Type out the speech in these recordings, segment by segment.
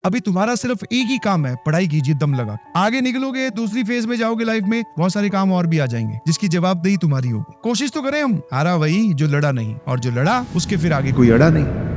अभी तुम्हारा सिर्फ एक ही काम है, पढ़ाई कीजिए दम लगा। आगे निकलोगे, दूसरी फेज में जाओगे लाइफ में, बहुत सारे काम और भी आ जाएंगे जिसकी जवाबदेही तुम्हारी होगी। कोशिश तो करें हम। हारा वही जो लड़ा नहीं, और जो लड़ा उसके फिर आगे कोई अड़ा नहीं।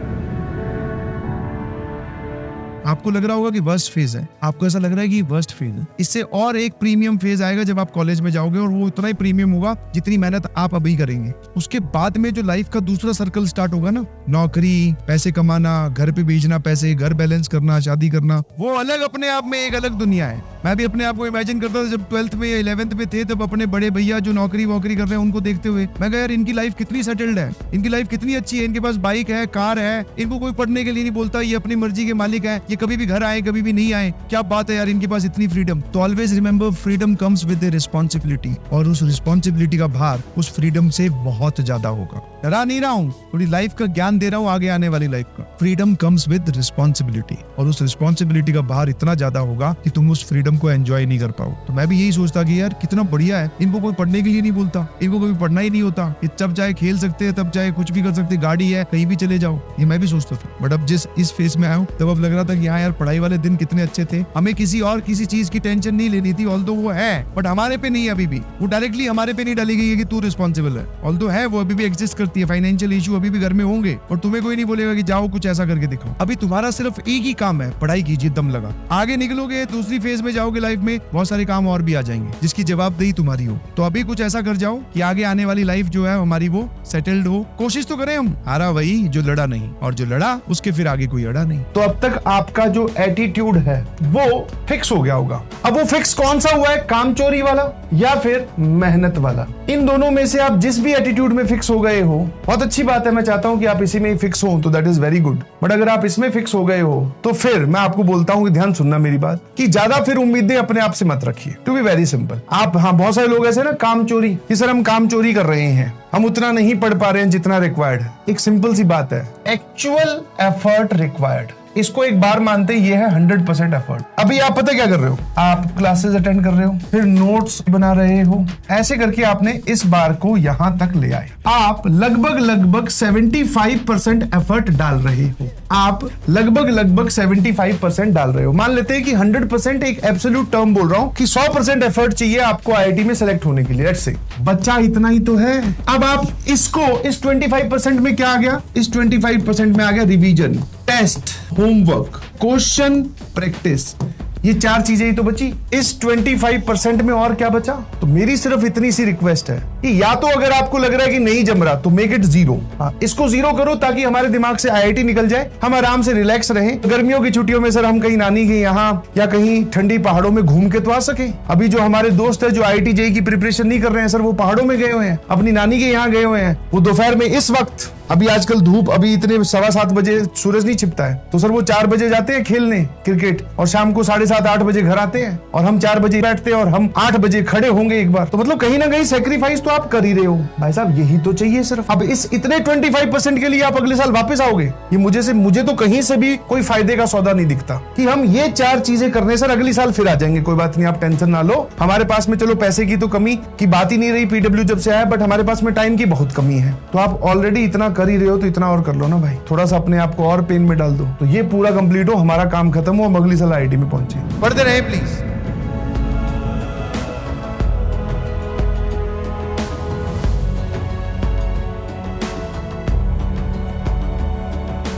आपको लग रहा होगा कि वर्स्ट फेज है, आपको ऐसा लग रहा है कि वर्स्ट फेज है। इससे और एक प्रीमियम फेज आएगा जब आप कॉलेज में जाओगे, और वो उतना ही प्रीमियम होगा जितनी मेहनत आप अभी करेंगे। उसके बाद में जो लाइफ का दूसरा सर्कल स्टार्ट होगा ना, नौकरी, पैसे कमाना, घर पे भेजना पैसे, घर बैलेंस करना, शादी करना, वो अलग अपने आप में एक अलग दुनिया है। मैं भी अपने आप को इमेजिन करता था जब 12th में या 11th में थे, तब अपने बड़े भैया जो नौकरी वोकरी कर रहे हैं उनको देखते हुए मैं कहा यार इनकी लाइफ कितनी सेटल्ड है, इनकी लाइफ कितनी अच्छी है, इनके पास बाइक है, कार है, इनको कोई पढ़ने के लिए नहीं बोलता, ये अपनी मर्जी के मालिक है, ये कभी भी घर आए कभी भी नहीं आए, क्या बात है यार, इनके पास इतनी फ्रीडम। तो always remember, freedom comes with responsibility, और उस रिस्पॉन्सिबिलिटी का भार उस फ्रीडम से बहुत ज्यादा होगा। डरा नहीं रहा हूँ, थोड़ी लाइफ का ज्ञान दे रहा हूँ आगे आने वाली लाइफ का। फ्रीडम कम्स विद रिस्पॉन्सिबिलिटी, और उस रिस्पॉन्सिबिलिटी का भार इतना ज्यादा होगा कि तुम उस फ्रीडम को एंजॉय नहीं कर पाओ। तो मैं भी यही सोचता कि यार कितना बढ़िया है, इनको कोई पढ़ने के लिए नहीं बोलता, इनको कभी पढ़ना ही नहीं होता, ये जब चाहे खेल सकते हैं, तब चाहे कुछ भी कर सकते, गाड़ी है, कहीं भी चले जाओ। ये मैं भी सोचता था, बट अब जिस इस फेज में आया हूँ तब अब लग रहा था कि हाँ यार पढ़ाई वाले दिन कितने अच्छे थे, हमें किसी और किसी चीज की टेंशन नहीं लेनी थी। ऑल्दो वो है बट हमारे पे नहीं है, अभी भी वो डायरेक्टली हमारे पे नहीं डाली गई है कि तू रिस्पॉन्सिबल है। ऑल्दो है, वो अभी भी एग्जिस्ट करती है, फाइनेंशियल इशू अभी भी घर में होंगे, और तुम्हें कोई नहीं बोलेगा कि जाओ कुछ ऐसा करके दिखाओ। अभी तुम्हारा सिर्फ एक ही काम है, पढ़ाई कीजिए दम लगा। आगे निकलोगे, दूसरी फेज में जाओगे लाइफ में, बहुत सारे काम और भी आ जाएंगे जिसकी जवाबदेही तुम्हारी हो। तो अभी कुछ ऐसा कर जाओ कि आगे आने वाली लाइफ जो है हमारी वो सेटल्ड हो। कोशिश तो करें हम। हारा वही जो लड़ा नहीं, और जो लड़ा उसके फिर आगे कोई अड़ा नहीं। तो अब तक आपका जो एटीट्यूड है वो फिक्स हो गया होगा। अब वो फिक्स कौन सा हुआ है, कामचोरी वाला या फिर मेहनत वाला? इन दोनों में से आप जिस भी एटीट्यूड में फिक्स हो गए हो, बहुत अच्छी बात है, मैं चाहता हूं कि आप इसी में ही फिक्स हो, तो that is very good. But अगर आप इसमें फिक्स हो गए हो तो फिर मैं आपको बोलता हूं कि ध्यान सुनना मेरी बात, कि ज्यादा फिर उम्मीदें अपने आप से मत रखिए। टू बी वेरी सिंपल, आप, हाँ बहुत सारे लोग ऐसे ना, कामचोरी, कि सर हम कामचोरी कर रहे हैं, हम उतना नहीं पढ़ पा रहे हैं जितना रिक्वायर्ड है। एक सिंपल सी बात है, एक्चुअल एफर्ट रिक्वायर्ड, इसको एक बार मानते ये है 100% एफर्ट। अभी आप पता क्या कर रहे हो, आप क्लासेस अटेंड कर रहे हो, फिर नोट्स बना रहे हो, ऐसे करके आपने इस बार को यहां तक ले आए। आप लगभग 75% एफर्ट डाल रहे हो, आप लगभग 75% डाल रहे हो। मान लेते हैं कि 100% एक एब्सोल्यूट टर्म बोल रहा हूं कि 100% एफर्ट चाहिए आपको आईआईटी में सेलेक्ट होने के लिए। लेट्स से बच्चा इतना ही तो है। अब आप इसको, इस 25% में क्या आ गया, इस 25% में आ गया revision, test, homework, question, practice, ये चार चीजें ही तो बची। इस 25% में और क्या बचा? तो मेरी सिर्फ इतनी सी रिक्वेस्ट है कि या तो अगर आपको लग रहा है कि नहीं जम रहा तो मेक इट 0, इसको 0 करो ताकि हमारे दिमाग से आईआईटी निकल जाए, हम आराम से रिलैक्स रहें। गर्मियों की छुट्टियों में सर हम कहीं नानी के यहाँ या कहीं ठंडी पहाड़ों में घूम के तो आ सके। अभी जो हमारे दोस्त है जो आईआईटी जेईई की प्रिपरेशन नहीं कर रहे हैं सर, वो पहाड़ों में गए हुए हैं, अपनी नानी के यहाँ गए हुए हैं, वो दोपहर में इस वक्त, अभी आजकल धूप, अभी इतने 7:15 बजे सूरज नहीं छिपता है, तो सर वो 4 बजे जाते हैं खेलने क्रिकेट, और शाम को 7:30-8 बजे घर आते हैं, और हम 4 बजे बैठते हैं और हम 8 बजे खड़े होंगे एक बार। तो मतलब कहीं ना कहीं सेक्रीफाइस तो आप कर ही रहे हो भाई साहब, यही तो चाहिए सिर्फ। अब इस इतने 25% के लिए आप अगले साल वापस आओगे, ये मुझे तो कहीं से भी कोई फायदे का सौदा नहीं दिखता कि हम ये 4 चीजें करने सर अगले साल फिर आ जाएंगे। कोई बात नहीं, आप टेंशन ना लो, हमारे पास में चलो पैसे की तो कमी की बात ही नहीं रही पीडब्ल्यू जब से आया, बट हमारे पास में टाइम की बहुत कमी है। तो आप ऑलरेडी इतना कर ही रहे हो तो इतना और कर लो ना भाई, थोड़ा सा अपने आप को और पेन में डाल दो, तो ये पूरा कंप्लीट हो, हमारा काम खत्म हो, हम अगली साल आईआईटी में पहुंचे। पढ़ते रहे प्लीज।